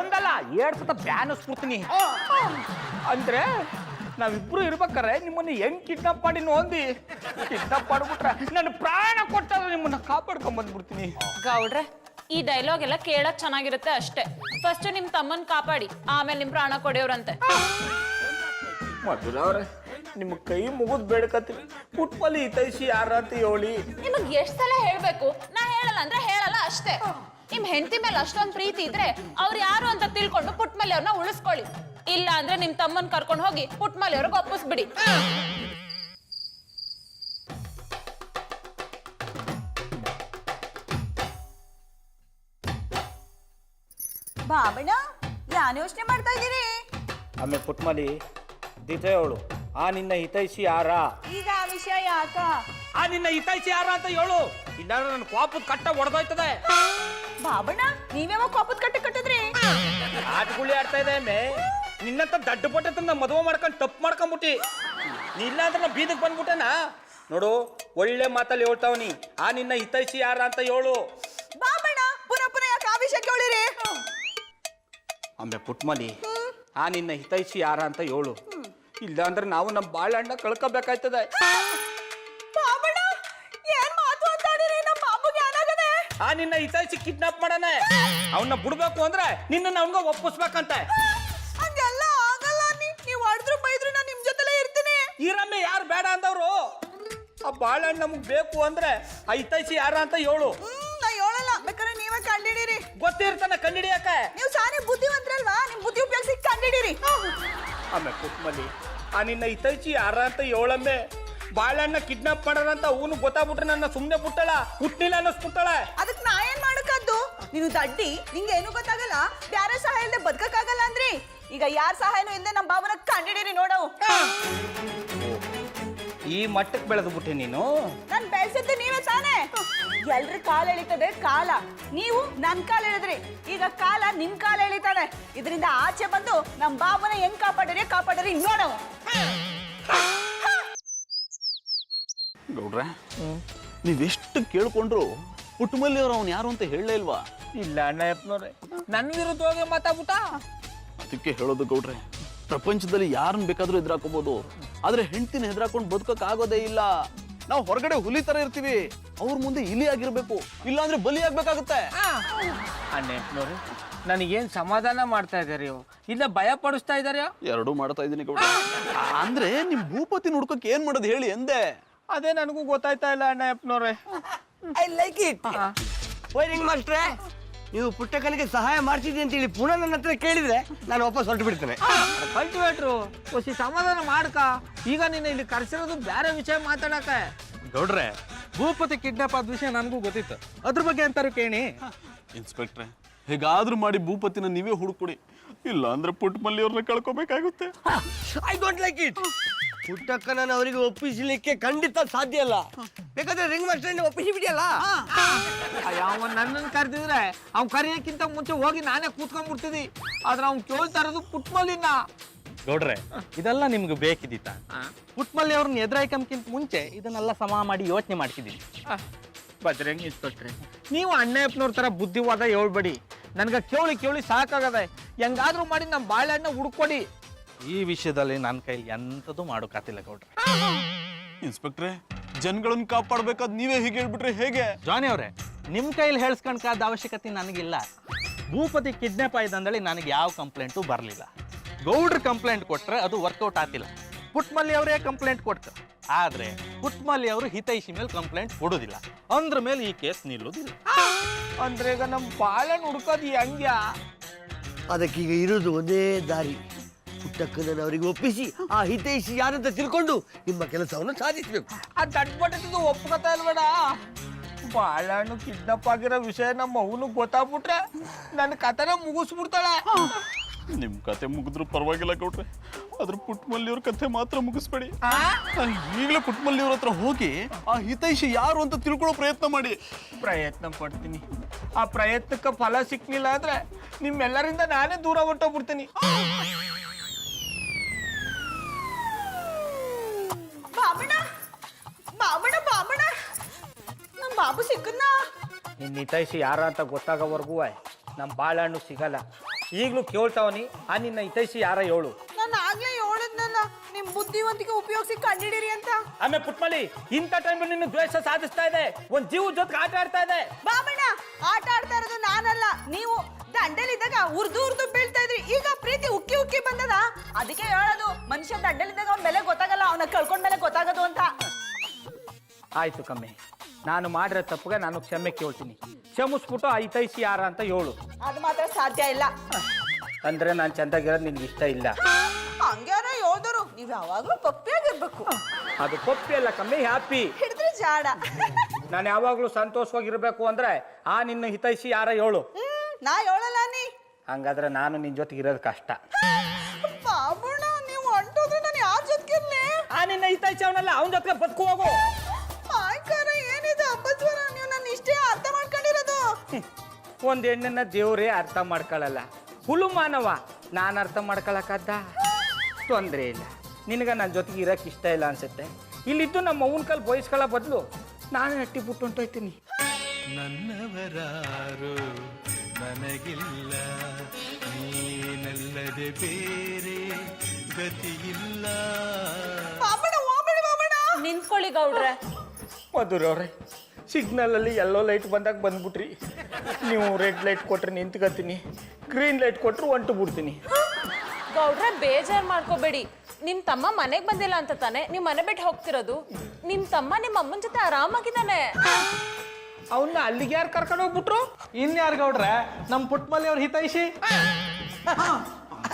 ಒಂದಲ್ಲ 2 ಸತ ಬ್ಯಾನಿಸ್ಬಿಡ್ತೀನಿ. ಅಂದ್ರೆ ನಾವಿಬ್ರು ಇರ್ಬೇಕಾರೆ ನಿಮ್ಮನ್ನ ಹೆಂಗ್ ಕಿಡ್ನಾಪ್ ಮಾಡಿ ನೋಂದಿ ಕಿಡ್ನಾಪ್ ಮಾಡ್ಬಿಟ್ರೆ ನನ್ನ ಪ್ರಾಣ ಕೊಟ್ಟಾದ್ರೆ ನಿಮ್ಮನ್ನ ಕಾಪಾಡ್ಕೊಂಡ್ ಬಂದ್ಬಿಡ್ತೀನಿ. ಗೌಡ್ರೆ, ಈ ಡೈಲಾಗ್ ಎಲ್ಲ ಕೇಳಕ್ ಚೆನ್ನಾಗಿರುತ್ತೆ ಅಷ್ಟೇ. ಫಸ್ಟ್ ನಿಮ್ ತಮ್ಮನ್ ಕಾಪಾಡಿ, ಆಮೇಲೆ ನಿಮ್ ಪ್ರಾಣ ಕೊಡೆಯವ್ರಂತೆ. ಮಧುರ ಅವ್ರೆ, ನಿಮ್ ಕೈ ಮುಗಿದ್ ಬೇಡ್ಕತ್ತೀವಿ, ಪುಟ್ಮಲಿ ಹಿತೈಷಿ ಯಾರ ಅಂತ ಹೇಳಿ. ನಿಮಗ್ ಎಷ್ಟ್ ಸಲ ಹೇಳ್ಬೇಕು? ನಾ ಹೇಳಲ್ಲ ಅಂದ್ರೆ ಹೇಳಲ್ಲ ಅಷ್ಟೇ. ನಿಮ್ ಹೆಂಡತಿ ಮೇಲೆ ಅಷ್ಟೊಂದ್ ಪ್ರೀತಿ ಇದ್ರೆ ಅವ್ರು ಯಾರು ಅಂತ ತಿಳ್ಕೊಂಡು ಪುಟ್ಮಲಿ ಅವ್ರನ್ನ ಉಳಿಸ್ಕೊಳ್ಳಿ. ಇಲ್ಲ ಅಂದ್ರೆ ನಿಮ್ ತಮ್ಮನ್ ಕರ್ಕೊಂಡು ಹೋಗಿ ಪುಟ್ಮಲಿ ಅವ್ರಿಗೆ ಒಪ್ಪಿಸ್ಬಿಡಿ. ಬಾಬಣ್ಣ, ಯಾನ್ ಯೋಚನೆ ಮಾಡ್ತಾ ಇದ್ದೀರಿ? ಆಮೇಲೆ ಪುಟ್ಮಲಿ ದಿತೆ ಹೇಳು, ಆ ನಿನ್ನ ಹಿತೈಷಿ ಯಾರ? ಈಗ ಆ ವಿಷಯ ಯಾಕ? ಆ ನಿನ್ನ ಹಿತೈಷಿ ಯಾರ ಅಂತ ಹೇಳು, ಇಲ್ಲಾಂದ್ರೆ ನನ್ನ ಕೋಪದ ಕಟ್ಟ ಒಡೆದೋಯ್ತದೆ. ಬಾಬಣ್ಣ, ನೀವ್ಯಾವ ಕೋಪದ ಕಟ್ಟ ಕಟ್ಟಿದ್ರಿ? ಆಟಗುಳಿ ಆಡ್ತಾ ಇದೆ ಮೇ. ನಿನ್ನಂತ ದಡ್ಡ ಪಟ್ಟತನ ಮದುವೆ ಮಾಡ್ಕೊಂಡು ತಪ್ಪು ಮಾಡ್ಕೊಂಬಿಟ್ಟಿ. ನೀ ಇಲ್ಲ ಅಂದ್ರೆ ನಾ ಬೀದಕ್ ಬಂದ್ಬಿಟ್ಟೆನಾ ನೋಡು. ಒಳ್ಳೆ ಮಾತಲ್ಲಿ ಹೇಳ್ತಾವನಿ, ಆ ನಿನ್ನ ಹಿತೈಷಿ ಯಾರ ಅಂತ ಹೇಳು. ಬಾಬಣ್ಣ, ಪುನಃ ಪುನಃ ಯಾಕೆ ಆ ವಿಷಯ ಕೇಳಿರಿ? ಆಮೇಲೆ ಪುಟ್ಮಲಿ, ಆ ನಿನ್ನ ಹಿತೈಷಿ ಯಾರ ಅಂತ ಹೇಳು. ಇಲ್ಲ ಅಂದ್ರೆ ನಾವು ನಮ್ಮ ಬಾಳಣ್ಣ ಕಳ್ಕೋಬೇಕಾಯ್ತದೆ. ಬಾಬಣ್ಣ, ಏನ್ ಮಾತು ಅಂತಾಡಿರಿ? ನಮ್ಮ ಬಾಬುಗೆ ಏನಾಗದೆ? ಆ ನಿನ್ನ ಹಿತೈಷಿ ಕಿಡ್ನಾಪ್ ಮಾಡಾನೆ. ಅವನ್ನ ಬಿಡ್ಬೇಕು ಅಂದ್ರೆ ನಿನ್ನ ಅವನ್ಗ ಒಪ್ಪಿಸ್ಬೇಕಂತೆ. ಹಂಗೆಲ್ಲ ಆಗಲ್ಲ. ನೀವು ಹೊಡೆದ್ರು ಬೈದ್ರು ನಾನು ನಿಮ್ ಜೊತೆಲೇ ಇರ್ತೀನಿ. ಈರಮ್ಮೆ ಯಾರು ಬೇಡ ಅಂದವ್ರು? ಆ ಬಾಳಣ್ಣ ನಮಗ್ ಬೇಕು ಅಂದ್ರೆ ಆ ಹಿತೈಷಿ ಯಾರ ಅಂತ ಹೇಳು. ನಾ ಹೇಳಲ್ಲ, ಬೇಕಾದ್ರೆ ನೀವೇ ಕಂಡಿಡೀರಿ. ಗೊತ್ತಿರ್ತಾನೆ ಕಂಡಿಡಿಯಕ್ಕೆ. ನೀವು ಸಾನಿ ಬುದ್ಧಿವಂತರಲ್ವಾ? ನಿಮ್ ಬುದ್ಧಿ ಉಪಯೋಗಿಸಿ ಕಂಡಿಡೀರಿ. ಆಮೇಲೆ ಪುಟ್ಮಲಿ, ಆ ನಿನ್ನ ಹಿತೈಷಿ ಯಾರ ಅಂತ ಹೇಳಮ್ಮೆ. ಬಾಳಣ್ಣ ಕಿಡ್ನಾಪ್ ಮಾಡಾರಂತ ಅವನು ಗೊತ್ತಾಗ್ಬಿಟ್ರೆ ನನ್ನ ಸುಮ್ನೆ ಬಿಟ್ಟಳ, ಹುಟ್ಟಿಲ್ಲ ಅನ್ನಿಸ್ಬಿಟ್ಟಳ. ಅದಕ್ಕೆ ನಾ ಏನ್ ಮಾಡಕ್ಕದ್ದು? ನೀನು ದಡ್ಡಿ, ನಿಂಗೆ ಏನು ಗೊತ್ತಾಗಲ್ಲ, ಬ್ಯಾರೆ ಸಹಾಯ ಇಲ್ಲದೆ ಬದುಕಕ್ಕಾಗಲ್ಲ ಅಂದ್ರಿ. ಈಗ ಯಾರ ಸಹಾಯನೂ ಇಲ್ಲದೆ ನಮ್ಮ ಬಾಬನ ಕಂಡಿಡೀರಿ ನೋಡವು. ಈ ಮಟ್ಟಕ್ಕೆ ಬೆಳೆದು ಬಿಟ್ಟೆ ನೀನು. ನಾನ್ ಬೆಳೆಸಿದ್ದು ನೀವೇ ತಾನೇ. ಎಲ್ರ ಕಾಲ ಎಳಿತದೆ ಕಾಲ, ನೀವು ನನ್ ಕಾಲ ಎಳೆದ್ರಿ. ಈಗ ಕಾಲ ನಿಮ್ ಕಾಲ ಎಳಿತಾನೆ. ಇದರಿಂದ ಆಚೆ ಬಂದು ನಮ್ ಬಾಬನ ಹೆಂಗ್ ಕಾಪಾಡಿರಿ ನೋಡವು. ಗೌಡ್ರೆ, ನೀವೆಷ್ಟು ಕೇಳ್ಕೊಂಡ್ರು ಪುಟ್ಮಲ್ಲಿ ಅವ್ರು ಅವ್ನು ಯಾರು ಅಂತ ಹೇಳಲೇ ಇಲ್ವಾ? ಇಲ್ಲ ಅಣ್ಣಪ್ಪನವ್ರೆ, ನನ್ನ ವಿರುದ್ಧವಾಗಿ ಮಾತಾಡ್ಬಿಟ್ಟ. ಅದಕ್ಕೆ ಹೇಳೋದು ಗೌಡ್ರೆ, ಪ್ರಪಂಚದಲ್ಲಿ ಯಾರನ್ನ ಬೇಕಾದ್ರೂ ಎದುರಾಕೋಬಹುದು, ಆದ್ರೆ ಹೆಂಡ್ತಿನ ಹೆದರಾಕೊಂಡು ಬದುಕಕ್ ಆಗೋದೇ ಇಲ್ಲ. ನಾವು ಹೊರಗಡೆ ಹುಲಿ ತರ ಇರ್ತೀವಿ, ಅವ್ರ ಮುಂದೆ ಇಲಿ ಆಗಿರ್ಬೇಕು, ಇಲ್ಲಾಂದ್ರೆ ಬಲಿ ಆಗ್ಬೇಕಾಗುತ್ತೆ. ಅಣ್ಣಪ್ಪನವ್ರೆ ನನಗೇನು ಸಮಾಧಾನ ಮಾಡ್ತಾ ಇದ್ದಾರೆ ಇಲ್ಲ ಭಯ ಪಡಿಸ್ತಾ ಇದ್ದಾರೆ? ಎರಡೂ ಮಾಡ್ತಾ ಇದ್ದೀನಿ ಗೌಡ್ರೆ. ಅಂದ್ರೆ ನಿಮ್ ಭೂಪತಿ ಹುಡ್ಕಕ್ಕೆ ಏನ್ ಮಾಡೋದು ಹೇಳಿ ಎಂದೆ. ಅದೇ ನನಗೂ ಗೊತ್ತಾಯ್ತಾ ಇಲ್ಲ ಅಣ್ಣಪ್ಪನವ್ರೆ. I like it. ಓಯ್ ರಿಂಗ್ ಮಾಸ್ಟ್ರೆ, ನೀವು ಪುಟ್ಟಕ್ಕನಿಗೆ ಸಹಾಯ ಮಾಡ್ತಿದ್ದೀನಿ ಅಂತೇಳಿ ಪುನಃ ನನ್ನ ಹತ್ರ ಕೇಳಿದ್ರೆ ನಾನು ವಾಪಸ್ ಹೊರಟು ಬಿಡ್ತೇನೆ. ಕಲ್ಟಿವೇಟ್ರು ಹೊಸಿ ಸಮಾಧಾನ ಮಾಡ್ಕ. ಈಗ ನೀನು ಇಲ್ಲಿ ಕರ್ಸಿರೋದು ಬೇರೆ ವಿಷಯ ಮಾತಾಡಕ. ಗೌಡ್ರೆ, ಭೂಪತಿ ಕಿಡ್ನಾಪ್ ಆದ ವಿಷಯ ನನಗೂ ಗೊತ್ತಿತ್ತು, ಅದ್ರ ಬಗ್ಗೆ ಅಂತಾರು ಕೇಳಿ. ಇನ್ಸ್ಪೆಕ್ಟ್ರೆ, ಹೇಗಾದ್ರೂ ಮಾಡಿ ಭೂಪತಿನ ನೀವೇ ಹುಡುಕೊಡಿ, ಇಲ್ಲ ಅಂದ್ರೆ ಪುಟ್ಟಮಲ್ಲಿ ಅವ್ರನ್ನ ಕಳ್ಕೊಬೇಕಾಗುತ್ತೆ. I don't like it. ಪುಟ್ಟಕ್ಕನನ್ನು ಅವರಿಗೆ ಒಪ್ಪಿಸಲಿಕ್ಕೆ ಖಂಡಿತ ಸಾಧ್ಯ ಇಲ್ಲ. ಬೇಕಾದ್ರೆ ರಿಂಗ್ ಮಾಸ್ಟರ್ ಒಪ್ಪಿಸಿ ಬಿಡಿಯಲ್ಲ. ಅವನ್ ನನ್ನನ್ನು ಕರೆದಿದ್ರೆ ಅವ್ನು ಕರೆಯೋಕ್ಕಿಂತ ಮುಂಚೆ ಹೋಗಿ ನಾನೇ ಕೂತ್ಕೊಂಡ್ಬಿಡ್ತಿದ್ದಿ. ಆದ್ರೆ ಅವ್ನು ಕೇಳ್ತಾ ಇರೋದು ಪುಟ್ಮಲ್ಲಿನ. ಗೌಡ್ರೆ, ಇದೆಲ್ಲ ನಿಮ್ಗೆ ಬೇಕಿದ್ದಿತ್ತ? ಪುಟ್ಮಲ್ಲಿ ಅವ್ರನ್ನ ಎದುರಾಯ್ಕಂಕಿಂತ ಮುಂಚೆ ಇದನ್ನೆಲ್ಲ ಸಮ ಮಾಡಿ ಯೋಚನೆ ಮಾಡ್ತಿದ್ದೀನಿ. ಬದ್ರಂಗಿ ಇನ್ಸ್ಪೆಕ್ಟ್ರೆ, ನೀವು ಅಣ್ಣಪ್ಪನವ್ರ ಥರ ಬುದ್ಧಿವಾದ ಹೇಳ್ಬೇಡಿ. ನನ್ಗೆ ಕೇಳಿ ಸಾಕಾಗದೆ. ಹೆಂಗಾದ್ರೂ ಮಾಡಿ ನಮ್ಮ ಬಾಳೆಹಣ್ಣ ಹುಡ್ಕೊಡಿ. ಈ ವಿಷಯದಲ್ಲಿ ನನ್ನ ಕೈಲಿ ಎಂಥದ್ದು ಮಾಡೋಕ್ಕಾತಿಲ್ಲ ಗೌಡ್ರೆ. ಇನ್ಸ್ಪೆಕ್ಟ್ರೆ, ಜನಗಳನ್ನ ಕಾಪಾಡ್ಬೇಕಾದ್ ನೀವೇ ಹೀಗೆ ಹೇಳ್ಬಿಟ್ರೆ ಹೇಗೆ? ಜಾನಿ ಅವರೇ, ನಿಮ್ಮ ಕೈಲಿ ಹೇಳ್ಸ್ಕೊಂಡ್ಕಾದ ಅವಶ್ಯಕತೆ ನನಗಿಲ್ಲ. ಭೂಪತಿ ಕಿಡ್ನಾಪ್ ಆಯ್ದಂದೇಳಿ ನನಗೆ ಯಾವ ಕಂಪ್ಲೇಂಟು ಬರಲಿಲ್ಲ. ಗೌಡ್ರ ಕಂಪ್ಲೇಂಟ್ ಕೊಟ್ರೆ ಅದು ವರ್ಕೌಟ್ ಆಗ್ತಿಲ್ಲ. ಪುಟ್ಮಲ್ಲಿ ಅವರೇ ಕಂಪ್ಲೇಂಟ್ ಕೊಡ್ತಾರೆ, ಆದ್ರೆ ಪುಟ್ಮಲ್ಲಿ ಅವರು ಹಿತೈಷಿ ಮೇಲೆ ಕಂಪ್ಲೇಂಟ್ ಕೊಡೋದಿಲ್ಲ. ಅಂದ್ರ ಮೇಲೆ ಈ ಕೇಸ್ ನಿಲ್ಲೋದಿಲ್ಲ. ಅಂದ್ರೆ ಈಗ ನಮ್ಮ ಬಾಳೆಹಣ್ಣು ಹುಡ್ಕೋದು ಹೆಂಗ್ಯಾ? ಅದಕ್ಕೀಗ ಇರೋದು ಒಂದೇ ದಾರಿ. ಪುಟ್ಟಕ್ಕನನ್ನು ಅವರಿಗೆ ಒಪ್ಪಿಸಿ ಆ ಹಿತೈಷಿ ಯಾರಂತ ತಿಳ್ಕೊಂಡು ನಿಮ್ಮ ಕೆಲಸವನ್ನು ಸಾಧಿಸಬೇಕು. ಆ ದಡ್ಬಟ್ಟಿದ್ದು ಒಪ್ಕೋತಾ ಇಲ್ಬೇಡ. ಬಾಳೆಹಣ್ಣು ಕಿಡ್ನಾಪ್ ಆಗಿರೋ ವಿಷಯ ನಮ್ಮ ಅವನು ಗೊತ್ತಾಗ್ಬಿಟ್ರೆ ನನ್ನ ಕಥೆನ ಮುಗಿಸ್ಬಿಡ್ತಾಳೆ. ನಿಮ್ ಕತೆ ಮುಗಿದ್ರು ಪರವಾಗಿಲ್ಲ ಗೌಡ್ರೆ, ಆದ್ರೆ ಪುಟ್ಟಮಲ್ಲಿ ಅವ್ರ ಕಥೆ ಮಾತ್ರ ಮುಗಿಸ್ಬೇಡಿ. ಈಗಲೇ ಪುಟ್ಟಮಲ್ಲಿ ಅವ್ರ ಹತ್ರ ಹೋಗಿ ಆ ಹಿತೈಷಿ ಯಾರು ಅಂತ ತಿಳ್ಕೊಳ್ಳೋ ಪ್ರಯತ್ನ ಮಾಡಿ. ಪ್ರಯತ್ನ ಪಡ್ತೀನಿ. ಆ ಪ್ರಯತ್ನಕ್ಕೆ ಫಲ ಸಿಕ್ಲಿಲ್ಲ ಅಂದ್ರೆ ನಿಮ್ಮೆಲ್ಲರಿಂದ ನಾನೇ ದೂರ ಹೊಟ್ಟೋಗ್ಬಿಡ್ತೀನಿ. ಬಾಬಣ್ಣ ಬಾಬಣ್ಣ ಬಾಬಣ್ಣ, ನಮ್ ಬಾಬು ಸಿಕ್ಕನ್ನ. ನಿನ್ನ ಹಿತೈಷಿ ಯಾರ ಅಂತ ಗೊತ್ತಾಗೋವರೆಗೂ ನಮ್ಮ ಬಾಳೆಹಣ್ಣು ಸಿಗಲ್ಲ. ಈಗಲೂ ಕೇಳ್ತಾವನಿ, ಆ ನಿನ್ನ ಹಿತೈಷಿ ಯಾರ ಹೇಳು. ನಾನು ಆಗ್ಲೇ ಹೇಳಿದ್ನಲ್ಲ ನಿಮ್ ಬುದ್ಧಿವಂತಿಕೆ ಉಪಯೋಗಿಸಿ ಕಂಡಿಡಿರಿ ಅಂತ. ಆಮೇಲೆ ಪುಟ್ಮಲ್ಲಿ ಇಂಥ ಟೈಮಲ್ಲಿ ನಿನ್ನ ದ್ವೇಷ ಸಾಧಿಸ್ತಾ ಇದೆ, ಒಂದ್ ಜೀವ ಜೊತೆಗೆ ಆಟ ಆಡ್ತಾ ಇದೆ. ಬಾಬಣ್ಣ, ಆಟ ಆಡ್ತಾ ಇರೋದು ನಾನಲ್ಲ, ನೀವು. ದಂಡಲಿದ್ದಾಗ ಉರ್ದು ಬೀಳ್ತಾ ಇದ್ರಿ, ಈಗ ಪ್ರೀತಿ ಉಕ್ಕಿ ಉಕ್ಕಿ ಬಂದದ. ಅದಕ್ಕೆ ಹೇಳೋದು, ಮನುಷ್ಯ ದಂಡಲಿದ್ದಾಗ ಅವ್ನ ಬೆಲೆ ಗೊತ್ತಾಗಲ್ಲ, ಅವನ ಕಳ್ಕೊಂಡ್ಮೇಲೆ ಗೊತ್ತಾಗೋದು ಅಂತ. ಆಯ್ತು ಕಮ್ಮಿ, ನಾನು ಮಾಡಿರೋ ತಪ್ಪಿಗೆ ನಾನು ಕ್ಷಮೆ ಕೇಳ್ತೀನಿ. ಕ್ಷಮಿಸ್ಬಿಟ್ಟು ಆ ಹಿತೈಷಿ ಯಾರ ಅಂತ ಹೇಳು. ಅದು ಮಾತ್ರ ಸಾಧ್ಯ ಇಲ್ಲ. ಅಂದ್ರೆ ನಾನು ಚಂದಾಗಿರೋದು ನಿನ್ಗೆ ಇಷ್ಟ ಇಲ್ಲ. ಹಂಗ್ಯಾರ ಹೇಳ್ದರು, ನೀವ್ ಯಾವಾಗ್ಲೂ ಪಪ್ಪಿಯಾಗಿರ್ಬೇಕು. ಅದು ಪಪ್ಪಿ ಅಲ್ಲ ಕಮ್ಮಿ, ಹ್ಯಾಪಿ. ಹಿಡಿದ್ರೆ ಜಾಡ. ನಾನು ಯಾವಾಗ್ಲೂ ಸಂತೋಷವಾಗಿರ್ಬೇಕು ಅಂದ್ರೆ ಆ ನಿನ್ನ ಹಿತೈಷಿ ಯಾರ ಹೇಳು. ನಾ ಹೇಳಲ್ಲ ನೀ. ಹಂಗಾದ್ರೆ ನಾನು ನಿನ್ ಜೊತೆಗೆ ಇರೋದು ಕಷ್ಟ. ಬಾಬಣ್ಣ, ನೀವು ಹೊಂಟೋದ್ರೆ ನಾನು ಯಾರ ಜೊತೆಗಿರ್ಲಿ? ಆ ನಿನ್ನ ಹಿತೈಷಿ ಅವನಲ್ಲ, ಅವನ ಜೊತೆಗೆ ಬದುಕು ಹೋಗು. ಆಯ್ಕಾರ, ಏನಿದೆ ಅಬ್ಬಸ್ವರ, ನೀವು ನನ್ನ ಇಷ್ಟೇ ಅರ್ಥ ಮಾಡ್ಕೊಂಡಿರೋದು. ಒಂದ್ ಹೆಣ್ಣನ್ನ ದೇವ್ರೇ ಅರ್ಥ ಮಾಡ್ಕೊಳ್ಳಲ್ಲ, ಹುಲು ಮಾನವ ನಾನು ಅರ್ಥ ಮಾಡ್ಕೊಳಕದ್ದ. ತೊಂದರೆ ಇಲ್ಲ, ನಿನಗ ನನ್ನ ಜೊತೆಗೆ ಇರಕ್ಕೆ ಇಷ್ಟ ಇಲ್ಲ ಅನ್ಸುತ್ತೆ. ಇಲ್ಲಿದ್ದು ನಮ್ಮ ಅವ್ನ ಕಲ್ ಬಯಸ್ಕೊಳ್ಳೋ ಬದಲು ನಾನು ನೆಟ್ಟಿ ಬಿಟ್ಟು ಹೊಂಟೋಯ್ತೀನಿ. ನನ್ನವರಾರು ನನಗಿಲ್ಲ, ನೀನಲ್ಲದೆ ಬೇರೆ ಗತಿಯಿಲ್ಲ. ಬಾಬಣ್ಣ ಹೋಗ್ಬೇಡಿ ಬಾಬಣ್ಣ. ನಿಂತ್ಕೊಳ್ಳಿ ಗೌಡ್ರೆ. ಮಧುರವ್ರೆ, ಸಿಗ್ನಲಲ್ಲಿ ಎಲ್ಲೋ ಲೈಟ್ ಬಂದಾಗ ಬಂದ್ಬಿಟ್ರಿ. ನೀವು ರೆಡ್ ಲೈಟ್ ಕೊಟ್ರೆ ನಿಂತ್ಕೊತೀನಿ, ಗ್ರೀನ್ ಲೈಟ್ ಕೊಟ್ಟರು ಹೊಂಟು ಬಿಡ್ತೀನಿ. ಗೌಡ್ರೆ, ಬೇಜಾರ್ ಮಾಡ್ಕೋಬೇಡಿ. ನಿಮ್ ತಮ್ಮ ಮನೆಗ್ ಬಂದಿಲ್ಲ ಅಂತ ತಾನೆ ನೀವು ಮನೆ ಬಿಟ್ಟು ಹೋಗ್ತಿರೋದು. ನಿಮ್ ತಮ್ಮ ನಿಮ್ಮ ಅಮ್ಮನ ಜೊತೆ ಆರಾಮಾಗಿದ್ದಾನೆ. ಅವನ್ನ ಅಲ್ಲಿಗೆ ಯಾರು ಕರ್ಕೊಂಡು ಹೋಗ್ಬಿಟ್ರು? ಇನ್ಯಾರು ಗೌಡ್ರೆ, ನಮ್ಮ ಪುಟ್ಮಲ್ಲಿ ಅವ್ರ ಹಿತೈಷಿ.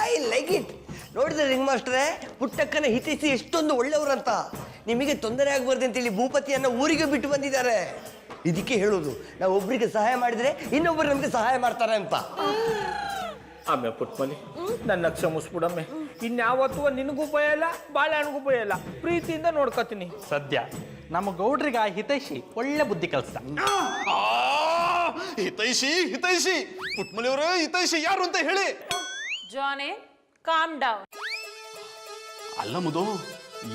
I like it. ನೋಡಿದ್ರೆ ರಿಂಗ್ ಮಾಸ್ಟ್ರೆ, ಪುಟ್ಟಕ್ಕನ ಹಿತೈಷಿ ಎಷ್ಟೊಂದು ಒಳ್ಳೆಯವರಂತ. ನಿಮಗೆ ತೊಂದರೆ ಆಗ್ಬಾರ್ದು ಅಂತೇಳಿ ಭೂಪತಿಯನ್ನ ಊರಿಗೆ ಬಿಟ್ಟು ಬಂದಿದ್ದಾರೆ. ಇದಕ್ಕೆ ಹೇಳೋದು, ನಾವು ಒಬ್ರಿಗೆ ಸಹಾಯ ಮಾಡಿದ್ರೆ ಇನ್ನೊಬ್ಬರು ನಮ್ಗೆ ಸಹಾಯ ಮಾಡ್ತಾರೆ ಅಂತ. ಆಮೆ ಪುಟ್ಮಲಿ, ನನ್ನ ಕ್ಷಮಿಸ್ಬಿಡಮ್ಮೆ. ಇನ್ಯಾವತ್ತೂ ನಿನಗೂ ಭಯ ಇಲ್ಲ, ಬಾಳೆಹಣ್ಣಿಗೂ ಭಯ ಇಲ್ಲ, ಪ್ರೀತಿಯಿಂದ ನೋಡ್ಕೊತೀನಿ. ಸದ್ಯ ನಮ್ಮ ಗೌಡ್ರಿಗೆ ಆ ಹಿತೈಷಿ ಒಳ್ಳೆ ಬುದ್ಧಿ ಕಲಿಸ್ದ. ಹಿತೈಷಿ ಪುಟ್ಮಲಿ ಅವರೇ, ಹಿತೈಷಿ ಯಾರು ಅಂತ ಹೇಳಿ. ಜಾನಿ, ಕಾಮ್ ಡೌನ್. ಅಲ್ಲ ಮುದು,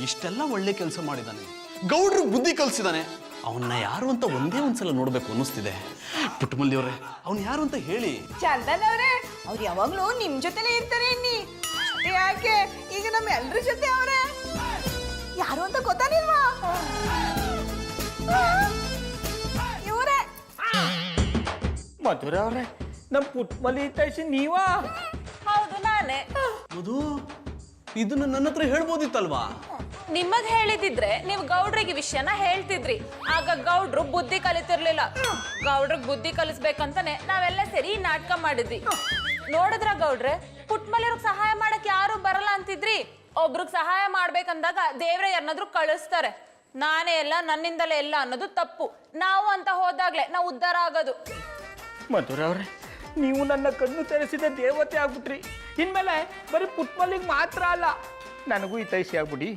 ಇಷ್ಟೆಲ್ಲ ಒಳ್ಳೆ ಕೆಲಸ ಮಾಡಿದಾನೆ, ಗೌಡ್ರಿಗೆ ಬುದ್ಧಿ ಕಲಿಸಿದಾನೆ. ಅವನ್ನ ಯಾರು ಅಂತ ಒಂದೇ ಒಂದ್ಸಲ ನೋಡ್ಬೇಕು ಅನ್ನಿಸ್ತಿದೆ. ಪುಟ್ಟಮಲ್ಲಿ ಅವರೇ, ಅವನು ಯಾರು ಅಂತ ಹೇಳಿ. ಚಂದನ್ ಅವ್ರೆ, ಅವ್ರು ಯಾವಾಗ್ಲೂ ನಿಮ್ ಜೊತೆನೇ ಇರ್ತಾರೆ ಇನ್ನಿ. ಯಾಕೆ ಈಗ ನಮ್ಮ ಎಲ್ರ ಜೊತೆ ಅವ್ರೆ ಯಾರು ಅಂತ ಗೊತ್ತಾಗಿಲ್ವಾ? ಇವರೇ ಮಧುರ ಅವ್ರೆ ನಮ್ಮ ಪುಟ್ಮಲಿ ಹಿತೈಷಿ ನೀವಾ? ಹೌದು ನಾನೇ. ಮಧು ಇದನ್ನ ನನ್ನ ಹತ್ರ ಹೇಳ್ಬೋದಿತ್ತಲ್ವಾ? ನಿಮಗ್ ಹೇಳಿದಿದ್ರೆ ನೀವು ಗೌಡ್ರಿಗೆ ವಿಷಯನ ಹೇಳ್ತಿದ್ರಿ. ಆಗ ಗೌಡ್ರು ಬುದ್ಧಿ ಕಲಿತಿರ್ಲಿಲ್ಲ. ಗೌಡ್ರಿಗೆ ಬುದ್ಧಿ ಕಲಿಸ್ಬೇಕಂತಾನೆ ನಾವೆಲ್ಲ ಸೇರಿ ಈ ನಾಟಕ ಮಾಡಿದ್ವಿ. ನೋಡಿದ್ರ ಗೌಡ್ರೆ, ಪುಟ್ಮಲಿಯವ್ರಿಗೆ ಸಹಾಯ ಮಾಡಕ್ ಯಾರು ಬರಲ್ಲ ಅಂತಿದ್ರಿ. ಒಬ್ರಿಗೆ ಸಹಾಯ ಮಾಡ್ಬೇಕಂದಾಗ ದೇವ್ರ ಯಾರನ್ನಾದ್ರೂ ಕಳಿಸ್ತಾರೆ. ನಾನೇ ಎಲ್ಲ ನನ್ನಿಂದಲೇ ಎಲ್ಲ ಅನ್ನೋದು ತಪ್ಪು. ನಾವು ಅಂತ ಹೋದಾಗ್ಲೆ ನಾವು ಉದ್ಧಾರ ಆಗೋದು. ಮಧುರ ಅವ್ರೆ ನೀವು ನನ್ನ ಕಣ್ಣು ತೆರೆಸಿದ ದೇವತೆ ಆಗ್ಬಿಟ್ರಿ. ಇನ್ಮೇಲೆ ಬರೀ ಪುಟ್ಮಲ್ಲಿಗೆ ಮಾತ್ರ ಅಲ್ಲ, ನನಗೂ ಹಿತೈಷಿ ಆಗ್ಬಿಡಿ.